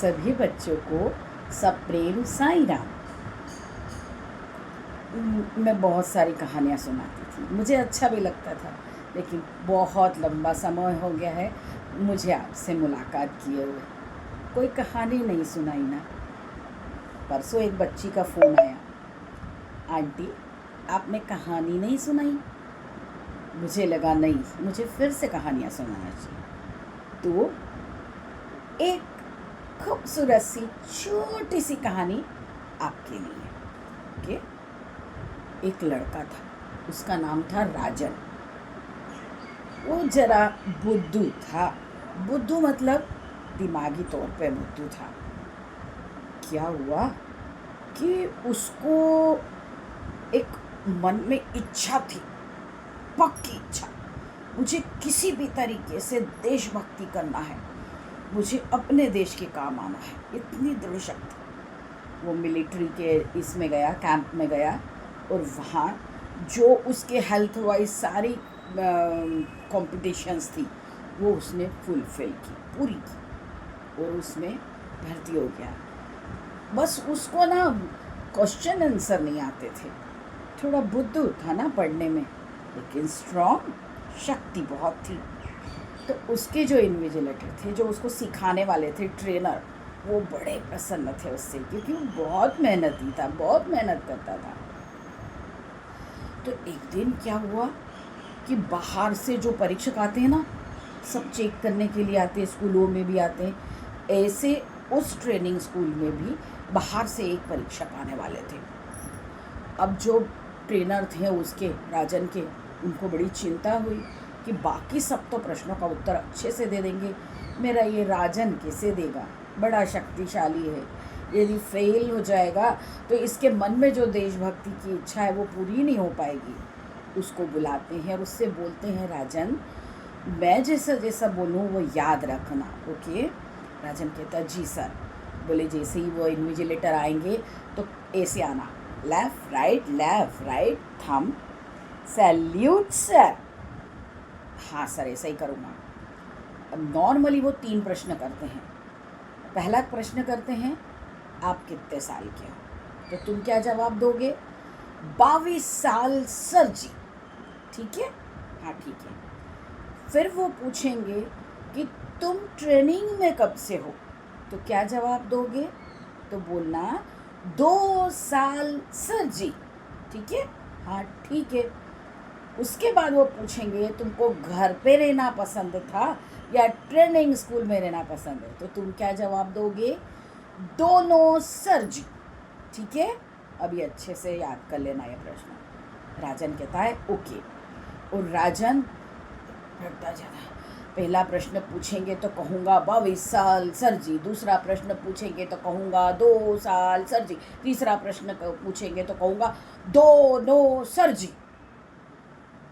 सभी बच्चों को सप्रेम साईं राम। मैं बहुत सारी कहानियाँ सुनाती थी, मुझे अच्छा भी लगता था, लेकिन बहुत लंबा समय हो गया है मुझे आपसे मुलाकात किए हुए। कोई कहानी नहीं सुनाई ना। परसों एक बच्ची का फ़ोन आया, आंटी आपने कहानी नहीं सुनाई। मुझे लगा नहीं, मुझे फिर से कहानियाँ सुनाना चाहिए। तो एक खूबसूरत सी छोटी सी कहानी आपके लिए। ओके। एक लड़का था, उसका नाम था राजन। वो जरा बुद्धू था। बुद्धू मतलब दिमागी तौर पे बुद्धू था। क्या हुआ कि उसको एक मन में इच्छा थी, पक्की इच्छा, मुझे किसी भी तरीके से देशभक्ति करना है, मुझे अपने देश के काम आना है, इतनी दृढ़ शक्ति। वो मिलिट्री के इसमें गया, कैंप में गया, और वहाँ जो उसके हेल्थ वाइज सारी कॉम्पिटिशन्स थी वो उसने फुलफिल की, पूरी की, और उसमें भर्ती हो गया। बस उसको ना क्वेश्चन आंसर नहीं आते थे, थोड़ा बुद्धू था ना पढ़ने में, लेकिन स्ट्रॉन्ग, शक्ति बहुत थी। तो उसके जो इन्विजिलेटर थे, जो उसको सिखाने वाले थे, ट्रेनर, वो बड़े प्रसन्न थे उससे, क्योंकि वो बहुत मेहनती था, बहुत मेहनत करता था। तो एक दिन क्या हुआ कि बाहर से जो परीक्षक आते हैं ना, सब चेक करने के लिए आते हैं, स्कूलों में भी आते हैं, ऐसे उस ट्रेनिंग स्कूल में भी बाहर से एक परीक्षक आने वाले थे। अब जो ट्रेनर थे उसके, राजन के, उनको बड़ी चिंता हुई कि बाकी सब तो प्रश्नों का उत्तर अच्छे से दे देंगे, मेरा ये राजन कैसे देगा, बड़ा शक्तिशाली है, यदि फेल हो जाएगा तो इसके मन में जो देशभक्ति की इच्छा है वो पूरी नहीं हो पाएगी। उसको बुलाते हैं और उससे बोलते हैं, राजन मैं जैसा जैसा बोलूँ वो याद रखना, ओके। राजन कहता है जी सर। बोले जैसे ही वो इन्विजिलेटर आएंगे तो ऐसे आना, left right thumb, salute sir. हाँ सर, ऐसा ही करूँगा। अब नॉर्मली वो 3 प्रश्न करते हैं। पहला प्रश्न करते हैं, आप कितने साल के हो? तो तुम क्या जवाब दोगे? 22 साल सर जी। ठीक है? हाँ ठीक है। फिर वो पूछेंगे कि तुम ट्रेनिंग में कब से हो? तो क्या जवाब दोगे? तो बोलना 2 साल सर जी। ठीक है? हाँ ठीक है। उसके बाद वो पूछेंगे, तुमको घर पे रहना पसंद था या ट्रेनिंग स्कूल में रहना पसंद है? तो तुम क्या जवाब दोगे? दोनों सर जी। ठीक है? अभी अच्छे से याद कर लेना ये प्रश्न। राजन कहता है ओके। और राजन बढ़ता जाता है। पहला प्रश्न पूछेंगे तो कहूँगा 22 साल सर जी, दूसरा प्रश्न पूछेंगे तो कहूँगा 2 साल सर जी, तीसरा प्रश्न पूछेंगे तो कहूँगा 2 सर जी।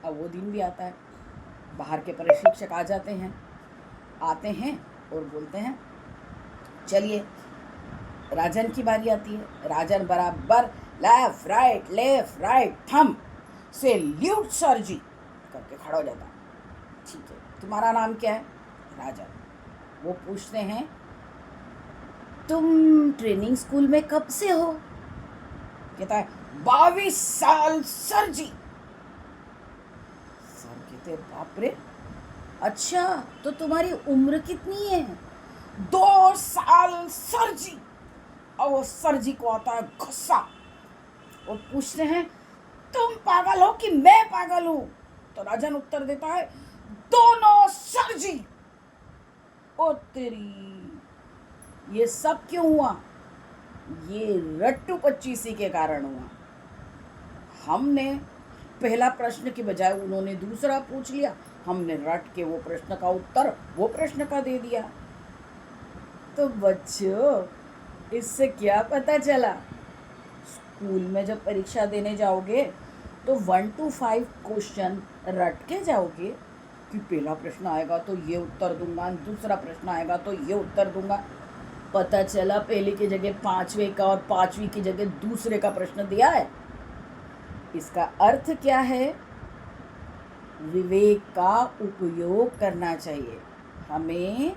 अब वो दिन भी आता है, बाहर के प्रशिक्षक आ जाते हैं, आते हैं और बोलते हैं चलिए राजन की बारी आती है। राजन बराबर left right thumb, salute sir ji करके खड़ा हो जाता है। ठीक है, तुम्हारा नाम क्या है? राजन। वो पूछते हैं तुम ट्रेनिंग स्कूल में कब से हो? कहता है 22 साल सर जी। सर कहते बाप रे, अच्छा तो तुम्हारी उम्र कितनी है? 2 साल सर जी। और वो सर जी को आता है गुस्सा और पूछते हैं तुम पागल हो कि मैं पागल हूं? तो राजन उत्तर देता है दोनों सर जी। ओ तेरी, ये सब क्यों हुआ? ये रट्टू 25 के कारण हुआ। हमने पहला प्रश्न के बजाय उन्होंने दूसरा पूछ लिया, हमने रट के वो प्रश्न का उत्तर वो प्रश्न का दे दिया। तो बच्चों, इससे क्या पता चला? स्कूल में जब परीक्षा देने जाओगे तो 1 to 5 क्वेश्चन रट के जाओगे कि पहला प्रश्न आएगा तो ये उत्तर दूंगा, दूसरा प्रश्न आएगा तो ये उत्तर दूंगा। पता चला पहले की जगह 5वें का और 5वीं की जगह दूसरे का प्रश्न दिया है। इसका अर्थ क्या है? विवेक का उपयोग करना चाहिए। हमें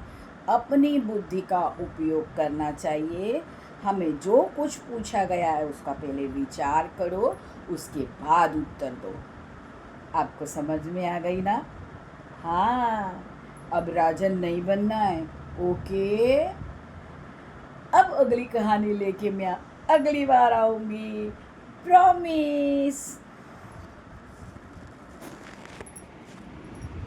अपनी बुद्धि का उपयोग करना चाहिए। हमें जो कुछ पूछा गया है उसका पहले विचार करो, उसके बाद उत्तर दो। आपको समझ में आ गई ना? हाँ, अब राजन नहीं बनना है। ओके, अब अगली कहानी लेके मैं अगली बार आऊँगी, प्रॉमिस।